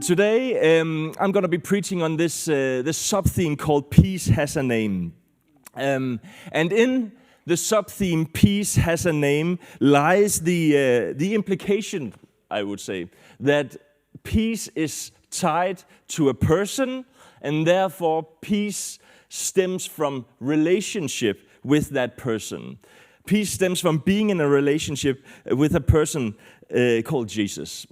Today, I'm going to be preaching on this sub-theme called Peace Has a Name. And in the sub-theme, Peace Has a Name, lies the implication, I would say, that peace is tied to a person, and therefore peace stems from relationship with that person. Peace stems from being in a relationship with a person called Jesus.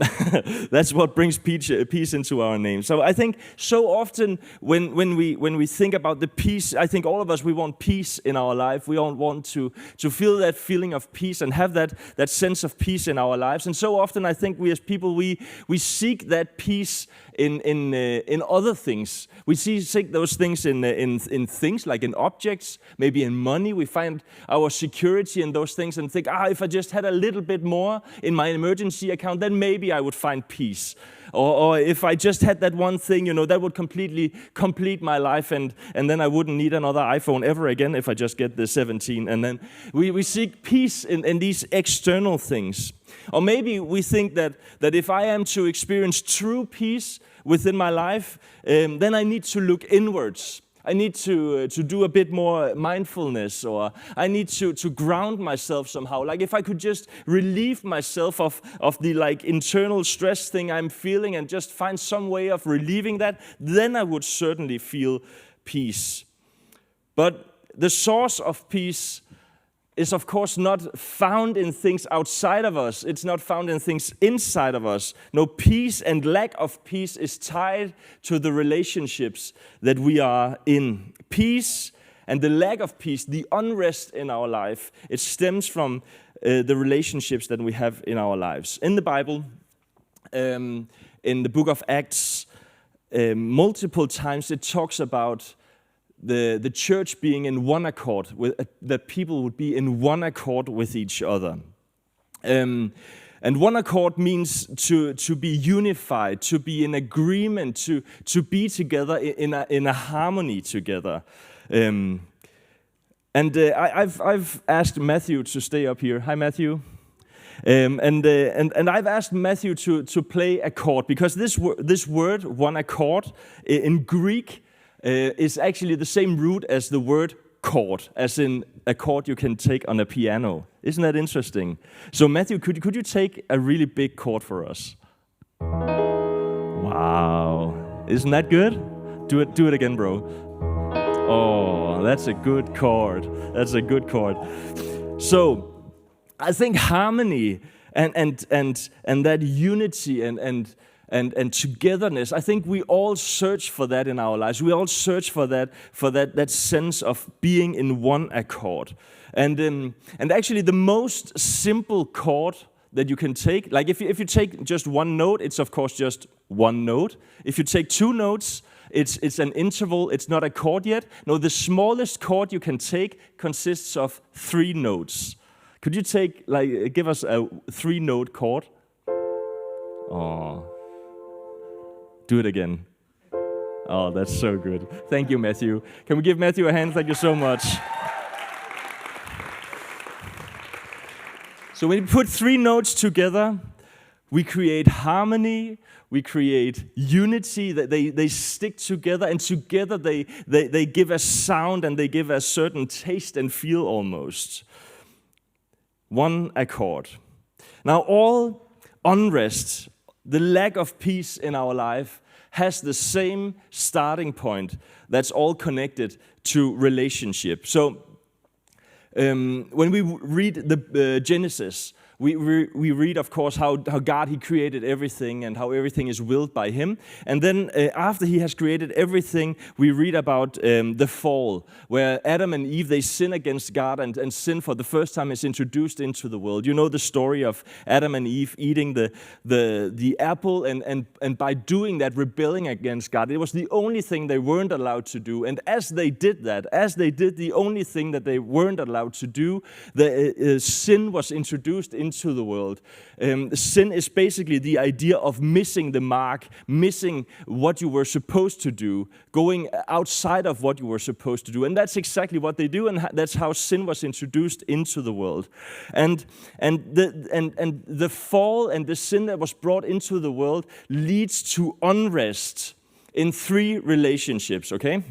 That's what brings peace into our name. So I think so often when we think about the peace, I think all of us, we want peace in our life. We all want to feel that feeling of peace and have that sense of peace in our lives. And so often I think we as people, we seek that peace in other things. We seek those things in things, like in objects, maybe in money. We find our security in those things and think, if I just had a little bit more in my emergency account, then maybe I would find peace. Or if I just had that one thing, that would completely complete my life, and then I wouldn't need another iPhone ever again if I just get the 17. And then we seek peace in these external things. Or maybe we think that if I am to experience true peace within my life, then I need to look inwards. I need to do a bit more mindfulness, or I need to ground myself somehow. Like if I could just relieve myself of the internal stress thing I'm feeling and just find some way of relieving that, then I would certainly feel peace. But the source of peace is of course not found in things outside of us. It's not found in things inside of us. No, peace and lack of peace is tied to the relationships that we are in. Peace and the lack of peace, the unrest in our life, it stems from the relationships that we have in our lives. In the Bible, in the book of Acts, multiple times it talks about the church being in one accord, that people would be in one accord with each other. And one accord means to be unified, to be in agreement, to be together in a harmony together. I've asked Matthew to stay up here. Hi, Matthew. And I've asked Matthew to play a chord, because this word, one accord, in Greek, is actually the same root as the word chord, as in a chord you can take on a piano. Isn't that interesting? So Matthew, could you take a really big chord for us? Wow. Isn't that good? Do it again, bro. Oh, that's a good chord. That's a good chord. So I think harmony and that unity and togetherness, I think we all search for that in our lives. We all search for that sense of being in one accord. And actually the most simple chord that you can take, like if you take just one note, it's of course just one note. If you take two notes, it's an interval, it's not a chord yet. No, the smallest chord you can take consists of 3 notes. Could you give us a 3-note chord? Oh. Do it again. Oh, that's so good. Thank you, Matthew. Can we give Matthew a hand? Thank you so much. So when you put 3 notes together, we create harmony, we create unity, that they stick together, and together they give a sound and they give a certain taste and feel almost. One accord. Now all unrest, the lack of peace in our life, has the same starting point that's all connected to relationship. So when we read the Genesis, we read, of course, how God, He created everything and how everything is willed by Him. And then after He has created everything, we read about the fall, where Adam and Eve, they sin against God, and sin for the first time is introduced into the world. You know the story of Adam and Eve eating the apple, and by doing that, rebelling against God. It was the only thing they weren't allowed to do. And as they did the only thing that they weren't allowed to do, the sin was introduced into into the world. Sin is basically the idea of missing the mark, missing what you were supposed to do, going outside of what you were supposed to do. And that's exactly what they do, and that's how sin was introduced into the world. And the fall and the sin that was brought into the world leads to unrest in 3 relationships, okay?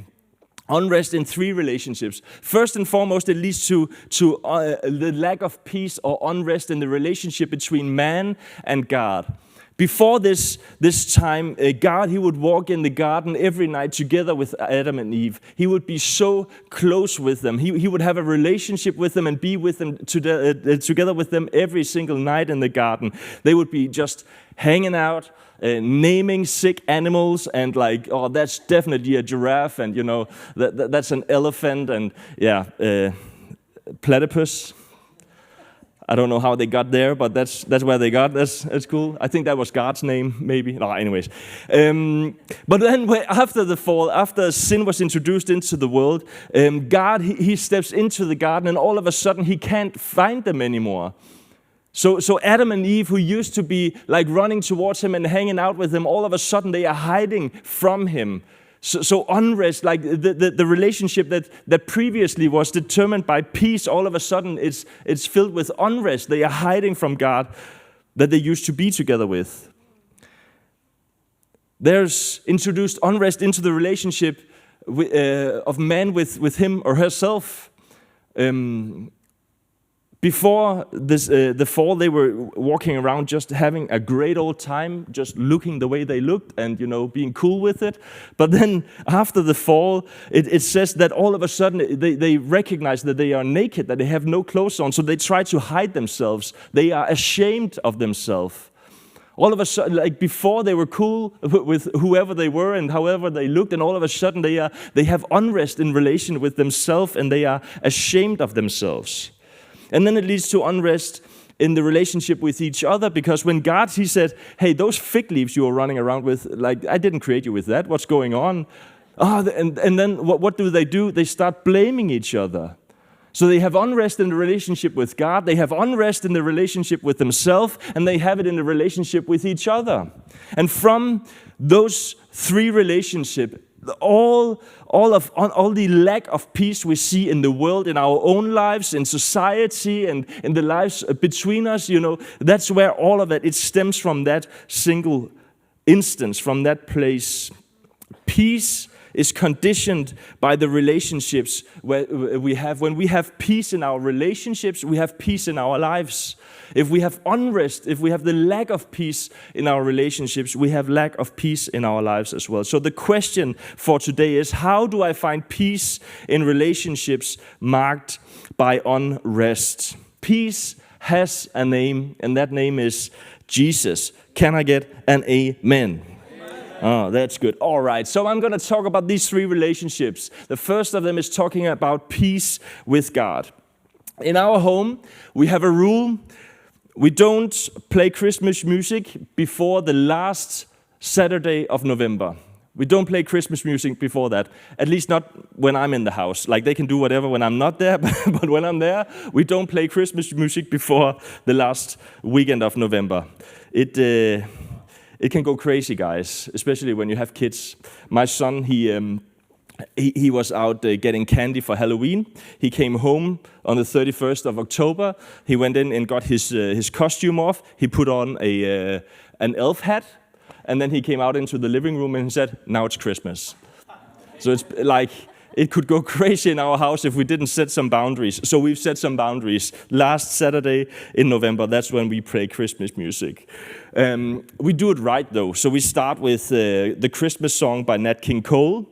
Unrest in 3 relationships. First and foremost, it leads to the lack of peace or unrest in the relationship between man and God. Before this time, God, he would walk in the garden every night together with Adam and Eve. He would be so close with them. He would have a relationship with them and be with them together with them every single night in the garden. They would be just hanging out, naming sick animals, and like, oh, that's definitely a giraffe, and that's an elephant, and platypus. I don't know how they got there, but that's where they got. That's cool. I think that was God's name, maybe. No, anyways. But then after the fall, after sin was introduced into the world, God, he steps into the garden, and all of a sudden he can't find them anymore. So Adam and Eve, who used to be like running towards him and hanging out with him, all of a sudden they are hiding from him. So unrest, like the relationship that previously was determined by peace, all of a sudden it's filled with unrest. They are hiding from God that they used to be together with. There's introduced unrest into the relationship of man with him or herself. Before the fall, they were walking around just having a great old time, just looking the way they looked and, being cool with it. But then after the fall, it says that all of a sudden they recognize that they are naked, that they have no clothes on, so they try to hide themselves. They are ashamed of themselves. All of a sudden, like before they were cool with whoever they were and however they looked, and all of a sudden they have unrest in relation with themselves, and they are ashamed of themselves. And then it leads to unrest in the relationship with each other, because when God, he said, hey, those fig leaves you are running around with, like, I didn't create you with that. What's going on? And then what do? They start blaming each other. So they have unrest in the relationship with God, they have unrest in the relationship with themselves, and they have it in the relationship with each other. And from those 3 relationships, all the lack of peace we see in the world, in our own lives, in society, and in the lives between us, that's where all of it stems from, that single instance, from that place. Peace is conditioned by the relationships where we have. When we have peace in our relationships, we have peace in our lives. If we have unrest, if we have the lack of peace in our relationships, we have lack of peace in our lives as well. So the question for today is, how do I find peace in relationships marked by unrest? Peace has a name, and that name is Jesus. Can I get an amen? Oh, that's good. All right, so I'm going to talk about these 3 relationships. The first of them is talking about peace with God. In our home, we have a rule. We don't play Christmas music before the last Saturday of November. We don't play Christmas music before that, at least not when I'm in the house. Like, they can do whatever when I'm not there, but when I'm there, we don't play Christmas music before the last weekend of November. It can go crazy, guys, especially when you have kids. My son, he was out getting candy for Halloween. He came home on the 31st of October. He went in and got his costume off. He put on an elf hat, and then he came out into the living room and said, now it's Christmas. So it's like, it could go crazy in our house if we didn't set some boundaries. So we've set some boundaries. Last Saturday in November, that's when we play Christmas music. We do it right, though. So we start with the Christmas song by Nat King Cole.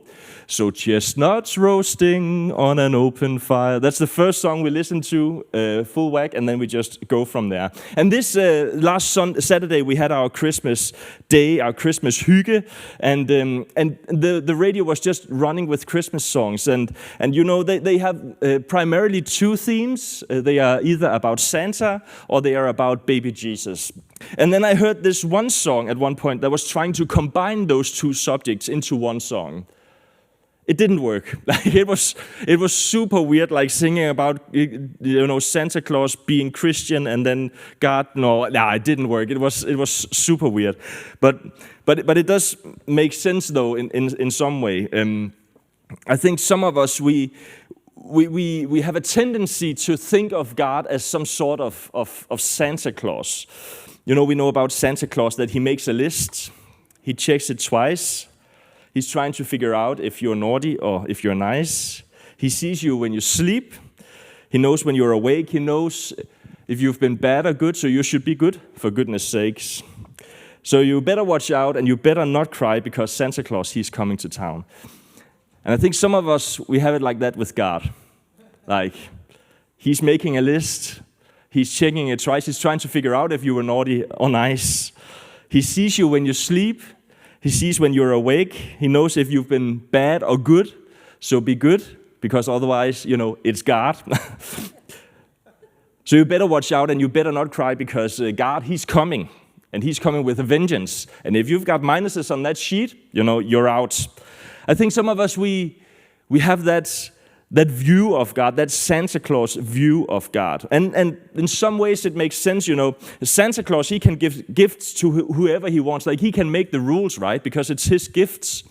So chestnuts roasting on an open fire. That's the first song we listen to, full whack, and then we just go from there. And this last Saturday, we had our Christmas day, our Christmas hygge, and the radio was just running with Christmas songs. And they have primarily 2 themes. They are either about Santa or they are about baby Jesus. And then I heard this one song at one point that was trying to combine those 2 subjects into one song. it didn't work. Like it was super weird, like singing about Santa Claus being Christian and then God. No, it didn't work. It was super weird, but it does make sense though in some way. I think some of us we have a tendency to think of God as some sort of Santa Claus. We know about Santa Claus that he makes a list, he checks it twice. He's trying to figure out if you're naughty or if you're nice. He sees you when you sleep. He knows when you're awake. He knows if you've been bad or good, so you should be good, for goodness sakes. So you better watch out and you better not cry because Santa Claus, he's coming to town. And I think some of us, we have it like that with God. Like, he's making a list. He's checking it twice. He's trying to figure out if you were naughty or nice. He sees you when you sleep. He sees when you're awake. He knows if you've been bad or good. So be good, because otherwise, it's God. So you better watch out and you better not cry because God, he's coming. And he's coming with a vengeance. And if you've got minuses on that sheet, you're out. I think some of us, we have that view of God, that Santa Claus view of God. And in some ways it makes sense, Santa Claus, he can give gifts to whoever he wants. Like he can make the rules, right? Because it's his gifts.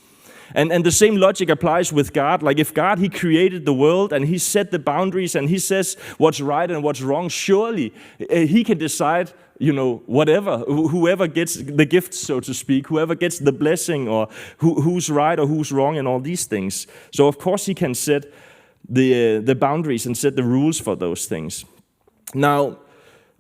And the same logic applies with God. Like if God, he created the world and he set the boundaries and he says what's right and what's wrong, surely he can decide, whatever, whoever gets the gifts, so to speak, whoever gets the blessing or who's right or who's wrong and all these things. So of course he can set the boundaries and set the rules for those things. Now,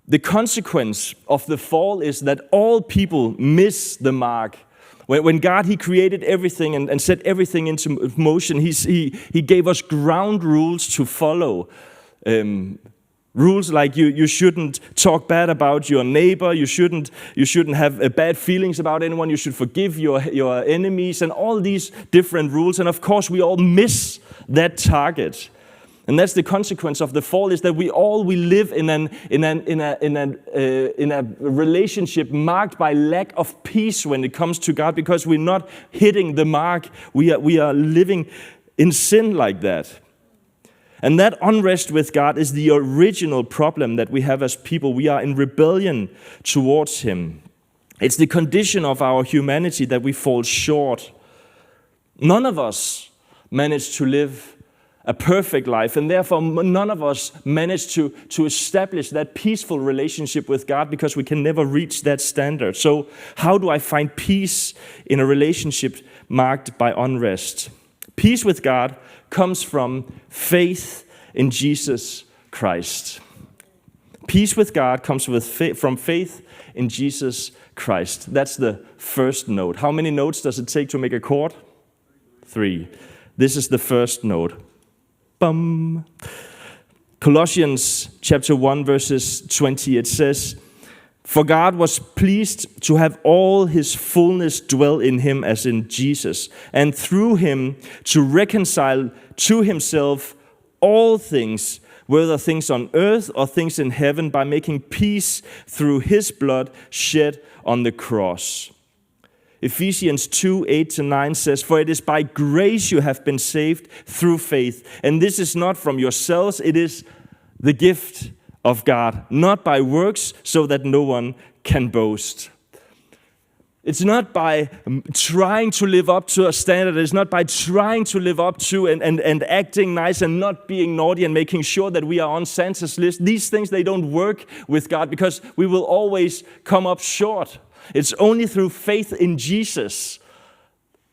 the consequence of the fall is that all people miss the mark. When God, he created everything and set everything into motion, he gave us ground rules to follow. Rules like you shouldn't talk bad about your neighbor, you shouldn't have bad feelings about anyone, you should forgive your enemies, and all these different rules. And of course, we all miss that target. And that's the consequence of the fall, is that we live in a relationship marked by lack of peace when it comes to God, because we're not hitting the mark. We are living in sin like that. And that unrest with God is the original problem that we have as people. We are in rebellion towards him. It's the condition of our humanity that we fall short. None of us manage to live a perfect life, and therefore none of us manage to establish that peaceful relationship with God, because we can never reach that standard. So how do I find peace in a relationship marked by unrest? Peace with God comes from faith in Jesus Christ. Peace with God comes from faith in Jesus Christ. That's the first note. How many notes does it take to make a chord? 3. This is the first note. Bum. Colossians chapter 1 verses 20, it says, "For God was pleased to have all his fullness dwell in him as in Jesus, and through him to reconcile to himself all things, whether things on earth or things in heaven, by making peace through his blood shed on the cross." Ephesians 2:8-9 says, "For it is by grace you have been saved through faith, and this is not from yourselves, it is the gift of God, not by works, so that no one can boast." It's not by trying to live up to a standard. It's not by trying to live up to and acting nice and not being naughty and making sure that we are on Santa's list. These things, they don't work with God, because we will always come up short. It's only through faith in Jesus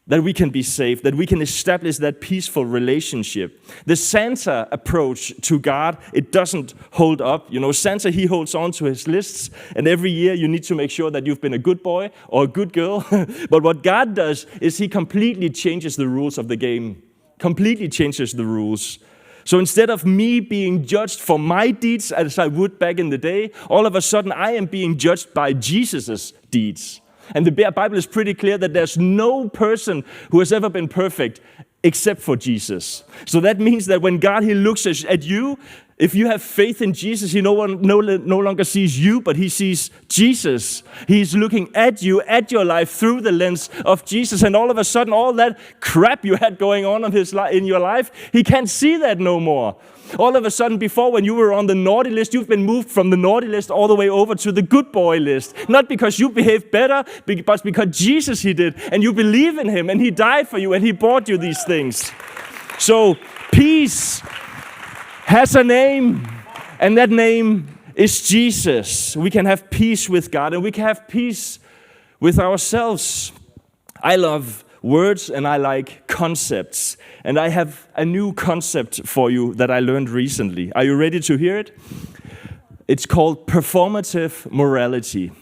that we can be saved, that we can establish that peaceful relationship. The Santa approach to God, it doesn't hold up. Santa, he holds on to his lists, and every year you need to make sure that you've been a good boy or a good girl. But what God does is he completely changes the rules of the game, completely changes the rules. So instead of me being judged for my deeds as I would back in the day, all of a sudden I am being judged by Jesus' deeds. And the Bible is pretty clear that there's no person who has ever been perfect except for Jesus. So that means that when God, he looks at you, If you have faith in Jesus, he no longer sees you, but he sees Jesus. He's looking at you, at your life, through the lens of Jesus. And all of a sudden, all that crap you had going on in your life, he can't see that no more. All of a sudden, before, when you were on the naughty list, you've been moved from the naughty list all the way over to the good boy list. Not because you behaved better, but because Jesus, he did. And you believe in him, and he died for you, and he bought you these things. So, peace has a name, and that name is Jesus. We can have peace with God, and we can have peace with ourselves. I love words, and I like concepts. And I have a new concept for you that I learned recently. Are you ready to hear it? It's called performative morality.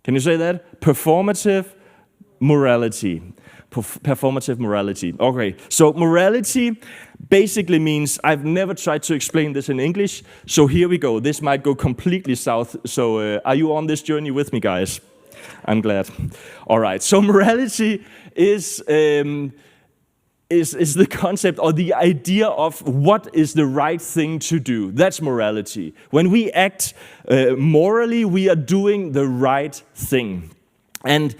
Can you say that? Performative morality. Performative morality. Okay, so morality basically means, I've never tried to explain this in English, so here we go. This might go completely south, so are you on this journey with me, guys? I'm glad. All right, so morality is the concept or the idea of what is the right thing to do. That's morality. When we act morally, we are doing the right thing. And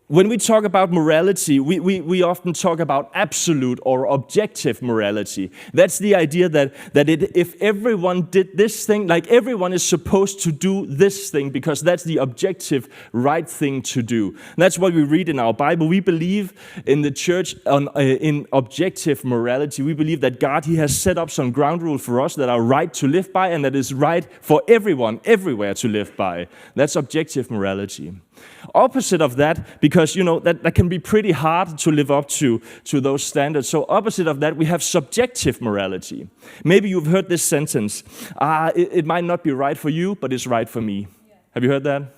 when we talk about morality, we often talk about absolute or objective morality. That's the idea that if everyone did this thing, like everyone is supposed to do this thing because that's the objective right thing to do. That's what we read in our Bible. We believe in the church in objective morality. We believe that God, he has set up some ground rules for us that are right to live by and that is right for everyone, everywhere to live by. That's objective morality. Opposite of that, because that can be pretty hard to live up to those standards. So opposite of that, we have subjective morality. Maybe you've heard this sentence, it might not be right for you, but it's right for me. Yeah. Have you heard that? Yeah.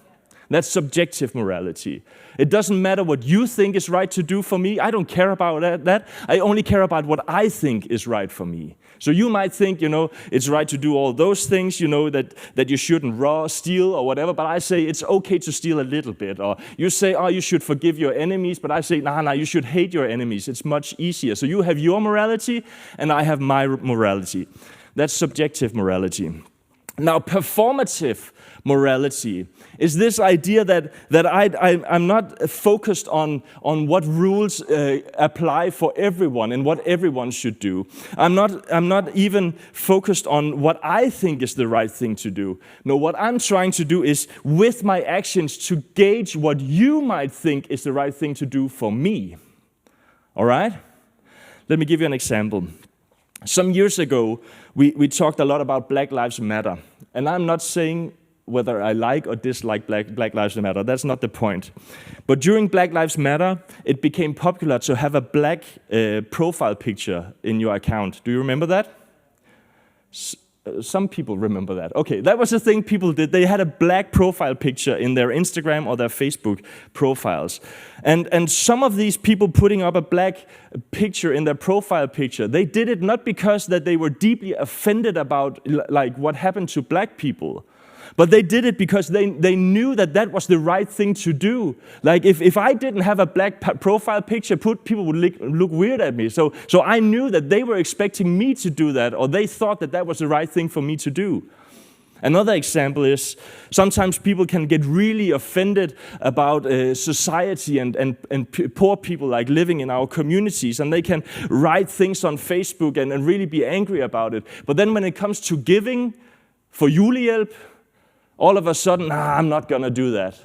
That's subjective morality. It doesn't matter what you think is right to do for me. I don't care about that. I only care about what I think is right for me. So you might think, it's right to do all those things, that you shouldn't steal or whatever, but I say it's okay to steal a little bit. Or you say, you should forgive your enemies, but I say, no, you should hate your enemies. It's much easier. So you have your morality, and I have my morality. That's subjective morality. Now, performative morality is this idea that I'm not focused on what rules apply for everyone and what everyone should do. I'm not even focused on what I think is the right thing to do. No, what I'm trying to do is with my actions to gauge what you might think is the right thing to do for me. All right? Let me give you an example. Some years ago, we talked a lot about Black Lives Matter. And I'm not saying whether I like or dislike Black Lives Matter. That's not the point. But during Black Lives Matter, it became popular to have a black profile picture in your account. Do you remember that? Some people remember that. Okay, that was the thing people did. They had a black profile picture in their Instagram or their Facebook profiles. And some of these people putting up a black picture in their profile picture, they did it not because that they were deeply offended about like what happened to black people. But they did it because they knew that was the right thing to do. Like if I didn't have a black profile picture, people would look weird at me. So I knew that they were expecting me to do that, or they thought that was the right thing for me to do. Another example is sometimes people can get really offended about society and poor people like living in our communities, and they can write things on Facebook and really be angry about it. But then when it comes to giving for julehjælp, all of a sudden, I'm not going to do that.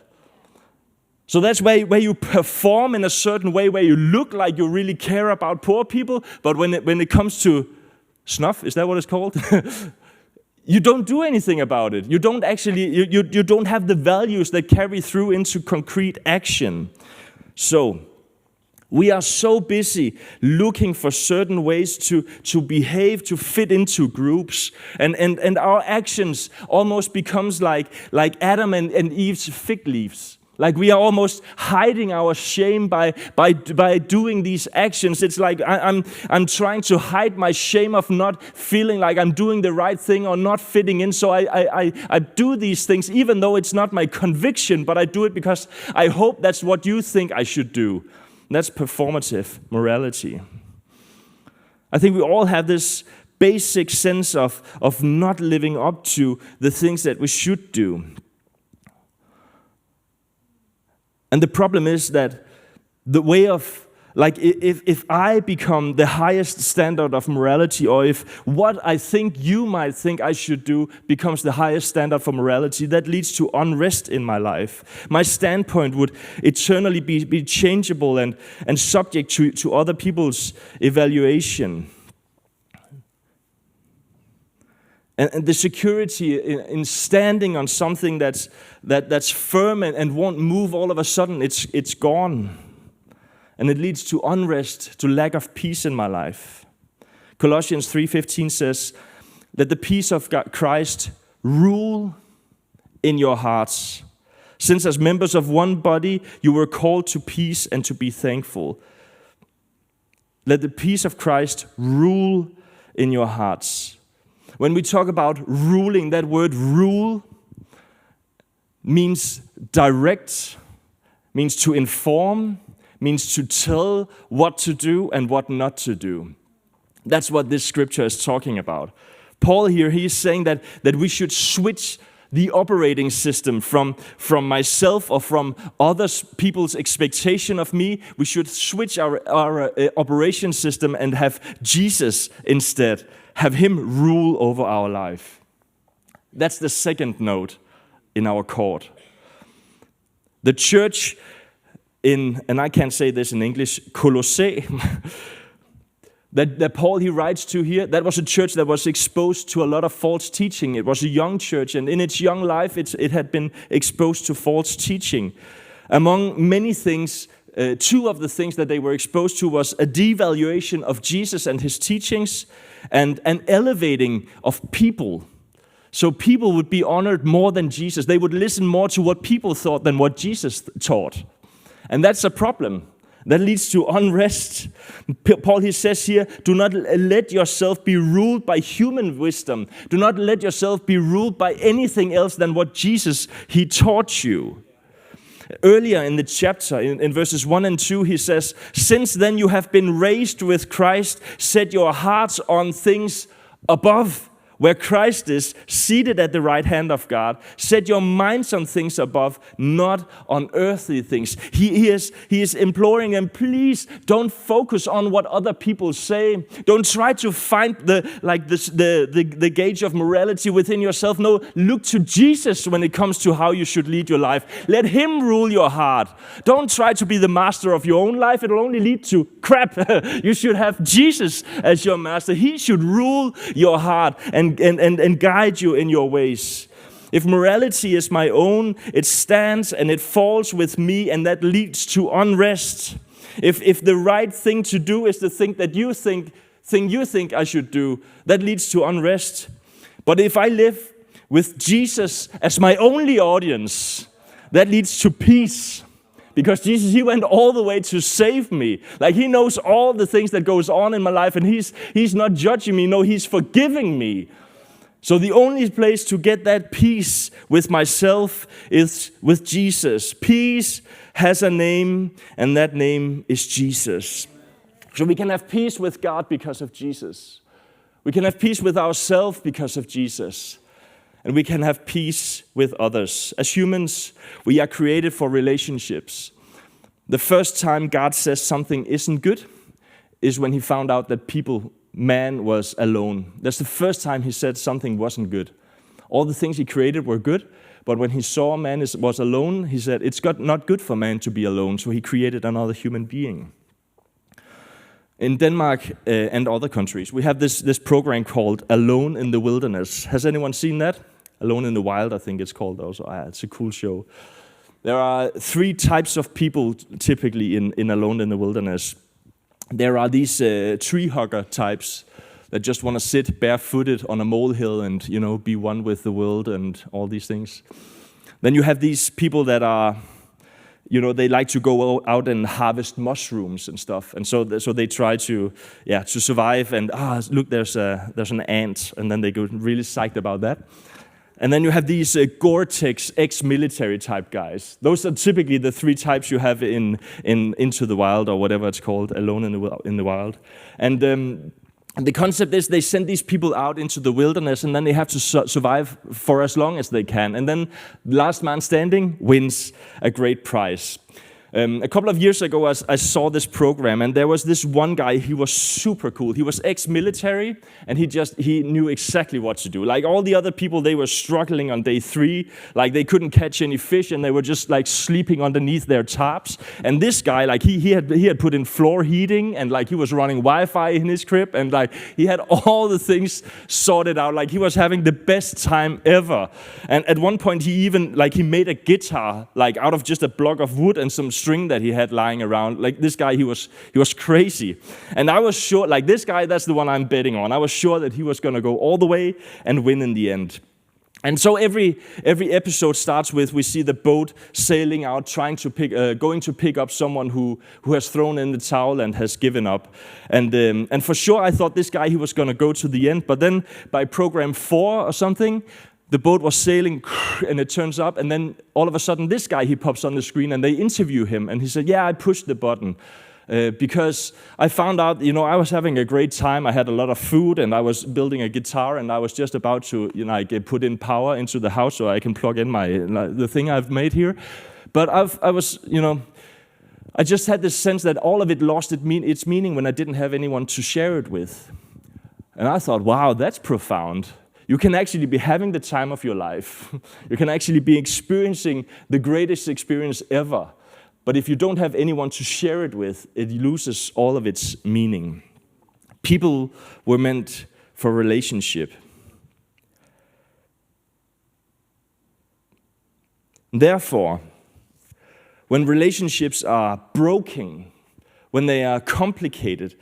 So that's where you perform in a certain way, where you look like you really care about poor people, but when it comes to snuff, is that what it's called? You don't do anything about it. You don't actually, you don't have the values that carry through into concrete action. So we are so busy looking for certain ways to behave, to fit into groups, and our actions almost becomes like Adam and Eve's fig leaves. Like we are almost hiding our shame by doing these actions. It's like I'm trying to hide my shame of not feeling like I'm doing the right thing or not fitting in. So I do these things even though it's not my conviction, but I do it because I hope that's what you think I should do. That's performative morality. I think we all have this basic sense of not living up to the things that we should do. And the problem is that the way of, like, if I become the highest standard of morality, or if what I think you might think I should do becomes the highest standard for morality, that leads to unrest in my life. My standpoint would eternally be changeable and subject to other people's evaluation. And the security in standing on something that's firm and won't move all of a sudden, it's gone. And it leads to unrest, to lack of peace in my life. Colossians 3:15 says, "Let the peace of Christ rule in your hearts, since as members of one body you were called to peace and to be thankful." Let the peace of Christ rule in your hearts. When we talk about ruling, that word rule means direct, means to inform, means to tell what to do and what not to do. That's what this scripture is talking about. Paul here, he is saying that we should switch the operating system from myself or from other people's expectation of me. We should switch our operation system and have Jesus instead. Have him rule over our life. That's the second note in our chord. The church and I can't say this in English, Colossae, that Paul he writes to here, that was a church that was exposed to a lot of false teaching. It was a young church, and in its young life, it had been exposed to false teaching. Among many things, two of the things that they were exposed to was a devaluation of Jesus and his teachings, and an elevating of people. So people would be honored more than Jesus. They would listen more to what people thought than what Jesus taught. And that's a problem. That leads to unrest. Paul, he says here, do not let yourself be ruled by human wisdom. Do not let yourself be ruled by anything else than what Jesus, he taught you. Earlier in the chapter, in verses 1 and 2, he says, "Since then you have been raised with Christ, set your hearts on things above, where Christ is seated at the right hand of God. Set your minds on things above, not on earthly things." He is imploring them, please don't focus on what other people say. Don't try to find the gauge of morality within yourself. No, look to Jesus when it comes to how you should lead your life. Let him rule your heart. Don't try to be the master of your own life. It will only lead to crap. You should have Jesus as your master. He should rule your heart and guide you in your ways. If morality is my own, it stands and it falls with me, and that leads to unrest. If the right thing to do is the thing that you think I should do, that leads to unrest. But if I live with Jesus as my only audience, that leads to peace. Because Jesus, he went all the way to save me. Like, he knows all the things that goes on in my life, and he's not judging me. No, he's forgiving me. So the only place to get that peace with myself is with Jesus. Peace has a name, and that name is Jesus. So we can have peace with God because of Jesus. We can have peace with ourselves because of Jesus. And we can have peace with others. As humans, we are created for relationships. The first time God says something isn't good is when he found out that man was alone. That's the first time he said something wasn't good. All the things he created were good, but when he saw man was alone, he said, it's not good for man to be alone, so he created another human being. In Denmark and other countries, we have this program called Alone in the Wilderness. Has anyone seen that? Alone in the Wild, I think it's called also. It's a cool show. There are 3 types of people typically in Alone in the Wilderness. There are these tree hugger types that just want to sit barefooted on a molehill and, be one with the world and all these things. Then you have these people that are, they like to go out and harvest mushrooms and stuff. And so they try to survive. And look, there's an ant, and then they go really psyched about that. And then you have these Gore-Tex ex-military type guys. Those are typically the 3 types you have in Into the Wild, or whatever it's called, Alone in the Wild. And And the concept is they send these people out into the wilderness, and then they have to survive for as long as they can. And then last man standing wins a great prize. A couple of years ago, I saw this program, and there was this one guy. He was super cool. He was ex-military, and he knew exactly what to do. Like all the other people, they were struggling on day 3. Like they couldn't catch any fish, and they were just like sleeping underneath their tarps. And this guy, like he had put in floor heating, and like he was running Wi-Fi in his crib, and like he had all the things sorted out. Like he was having the best time ever. And at one point, he made a guitar like out of just a block of wood and some string that he had lying around. Like this guy, he was crazy. And I was sure, like this guy, that's the one I'm betting on. I was sure that he was going to go all the way and win in the end. And so every episode starts with, we see the boat sailing out, going to pick up someone who has thrown in the towel and has given up. And for sure, I thought this guy, he was going to go to the end. But then by program 4 or something, the boat was sailing, and it turns up, and then all of a sudden, this guy, he pops on the screen, and they interview him, and he said, yeah, I pushed the button because I found out, I was having a great time. I had a lot of food, and I was building a guitar, and I was just about to, put in power into the house so I can plug in the thing I've made here. But I just had this sense that all of it lost its meaning when I didn't have anyone to share it with. And I thought, wow, that's profound. You can actually be having the time of your life. You can actually be experiencing the greatest experience ever. But if you don't have anyone to share it with, it loses all of its meaning. People were meant for relationship. Therefore, when relationships are broken, when they are complicated,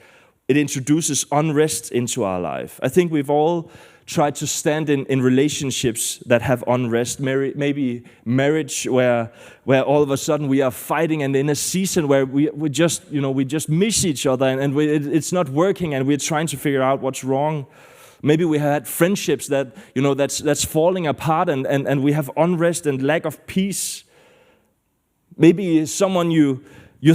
it introduces unrest into our life. I think we've all tried to stand in relationships that have unrest, maybe marriage where all of a sudden we are fighting, and in a season where we just miss each other, and it's not working, and we're trying to figure out what's wrong. Maybe we had friendships that's falling apart, and we have unrest and lack of peace. Maybe someone you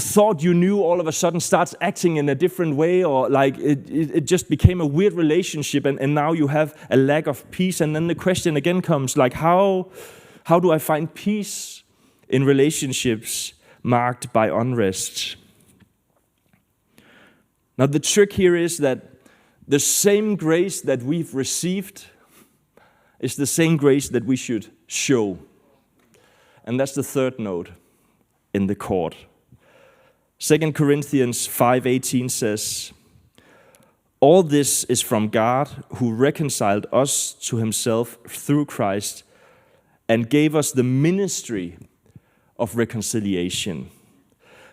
thought you knew all of a sudden starts acting in a different way, or like it just became a weird relationship, and now you have a lack of peace. And then the question again comes, like, how do I find peace in relationships marked by unrest? Now the trick here is that the same grace that we've received is the same grace that we should show. And that's the third note in the chord. 2 Corinthians 5:18 says, all this is from God, who reconciled us to himself through Christ and gave us the ministry of reconciliation.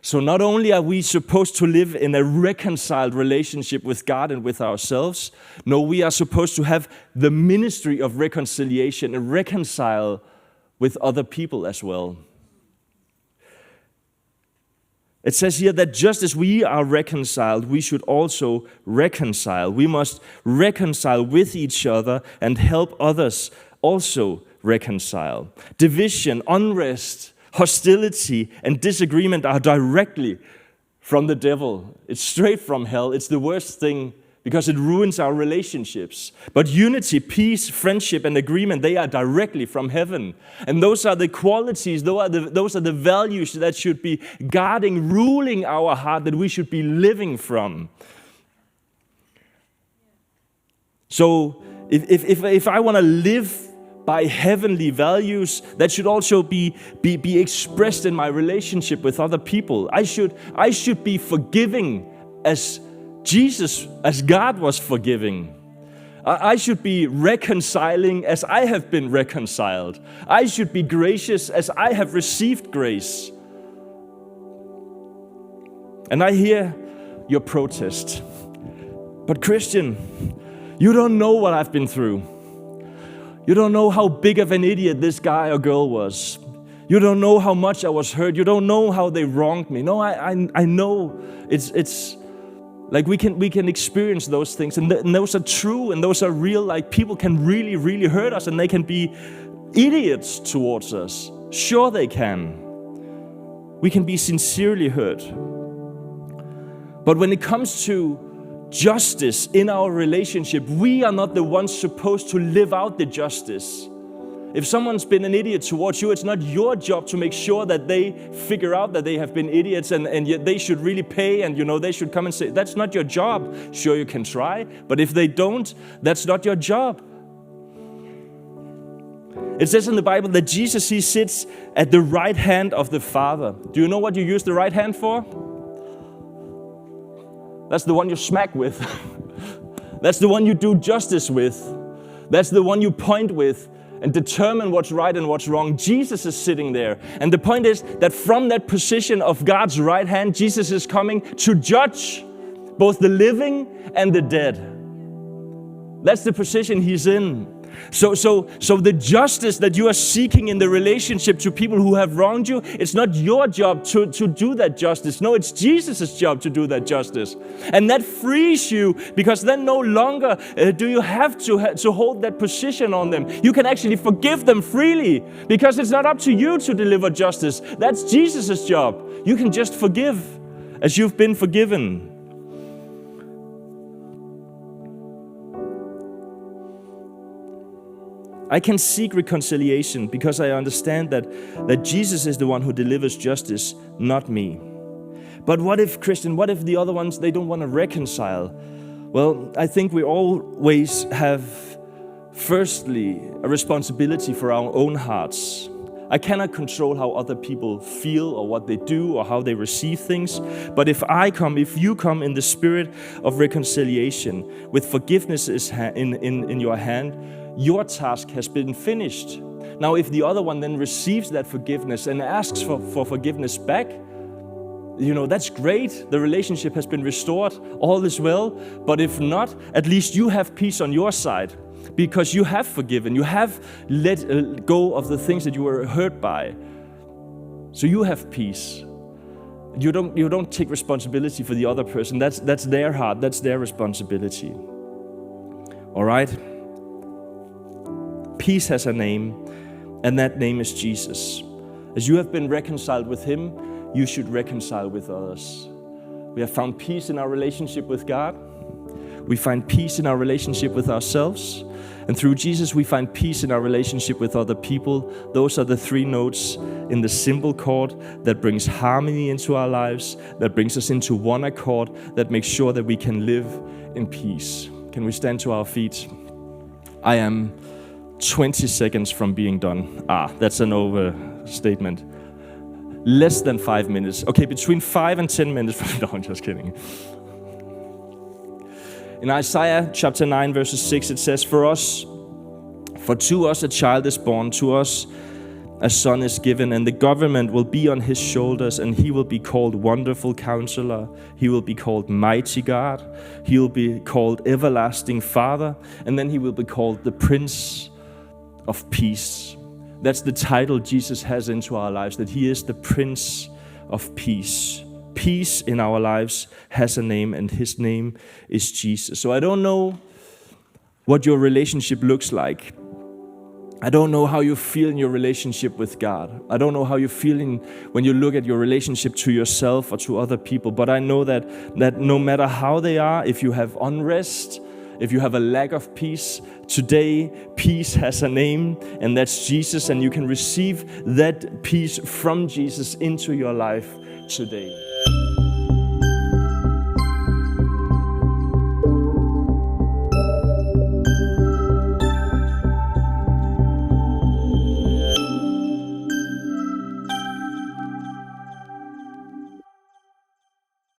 So not only are we supposed to live in a reconciled relationship with God and with ourselves, no, we are supposed to have the ministry of reconciliation and reconcile with other people as well. It says here that just as we are reconciled, we should also reconcile. We must reconcile with each other and help others also reconcile. Division, unrest, hostility, and disagreement are directly from the devil. It's straight from hell. It's the worst thing because it ruins our relationships. But unity, peace, friendship, and agreement, they are directly from heaven. And those are the qualities, those are the values that should be guarding, ruling our heart, that we should be living from. So if I want to live by heavenly values, that should also be expressed in my relationship with other people. I should be forgiving as God was forgiving. I should be reconciling as I have been reconciled. I should be gracious as I have received grace. And I hear your protest. But Christian, you don't know what I've been through. You don't know how big of an idiot this guy or girl was. You don't know how much I was hurt. You don't know how they wronged me. No, I know it's like we can experience those things, and those are true, and those are real. Like people can really, really hurt us, and they can be idiots towards us. Sure they can. We can be sincerely hurt. But when it comes to justice in our relationship, we are not the ones supposed to live out the justice. If someone's been an idiot towards you, it's not your job to make sure that they figure out that they have been idiots and yet they should really pay and they should come and say, that's not your job. Sure, you can try, but if they don't, that's not your job. It says in the Bible that Jesus, he sits at the right hand of the Father. Do you know what you use the right hand for? That's the one you smack with. That's the one you do justice with. That's the one you point with and determine what's right and what's wrong. Jesus is sitting there. And the point is that from that position of God's right hand, Jesus is coming to judge both the living and the dead. That's the position he's in. So the justice that you are seeking in the relationship to people who have wronged you, it's not your job to do that justice. No, it's Jesus' job to do that justice. And that frees you, because then no longer do you have to hold that position on them. You can actually forgive them freely, because it's not up to you to deliver justice. That's Jesus' job. You can just forgive as you've been forgiven. I can seek reconciliation because I understand that Jesus is the one who delivers justice, not me. But what if the other ones, they don't want to reconcile? Well, I think we always have, firstly, a responsibility for our own hearts. I cannot control how other people feel or what they do or how they receive things. But if you come in the spirit of reconciliation with forgiveness in your hand, your task has been finished. Now, if the other one then receives that forgiveness and asks for forgiveness back, that's great. The relationship has been restored. All is well. But if not, at least you have peace on your side, because you have forgiven. You have let go of the things that you were hurt by. So you have peace. You don't take responsibility for the other person. That's their heart. That's their responsibility. All right? Peace has a name, and that name is Jesus. As you have been reconciled with him, you should reconcile with others. We have found peace in our relationship with God. We find peace in our relationship with ourselves. And through Jesus, we find peace in our relationship with other people. Those are the 3 notes in the symbol chord that brings harmony into our lives, that brings us into one accord, that makes sure that we can live in peace. Can we stand to our feet? I am 20 seconds from being done. That's an overstatement. Less than 5 minutes. Okay, between 5 and 10 minutes. No, I'm just kidding. In Isaiah chapter 9, verses 6, it says, For to us a child is born, to us a son is given, and the government will be on his shoulders, and he will be called Wonderful Counselor. He will be called Mighty God. He will be called Everlasting Father, and then he will be called the Prince of Peace. That's the title Jesus has into our lives, that he is the Prince of Peace. Peace in our lives has a name, and his name is Jesus. So I don't know what your relationship looks like. I don't know how you feel in your relationship with God. I don't know how you're feeling when you look at your relationship to yourself or to other people. But I know that no matter how they are, if you have unrest, if you have a lack of peace, today peace has a name, and that's Jesus, and you can receive that peace from Jesus into your life today.